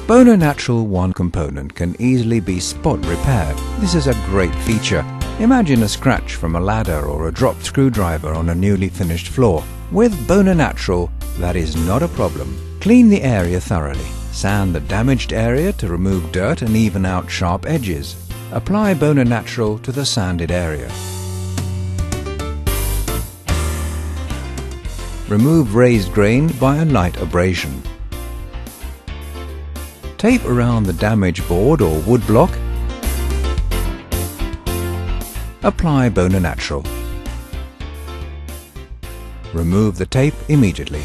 Bona Naturale one component can easily be spot repaired. This is a great feature. Imagine a scratch from a ladder or a dropped screwdriver on a newly finished floor. With Bona Naturale, that is not a problem. Clean the area thoroughly. Sand the damaged area to remove dirt and even out sharp edges. Apply Bona Naturale to the sanded area. Remove raised grain by a light abrasion. Tape around the damaged board or wood block. Apply Bona Naturale. Remove the tape immediately.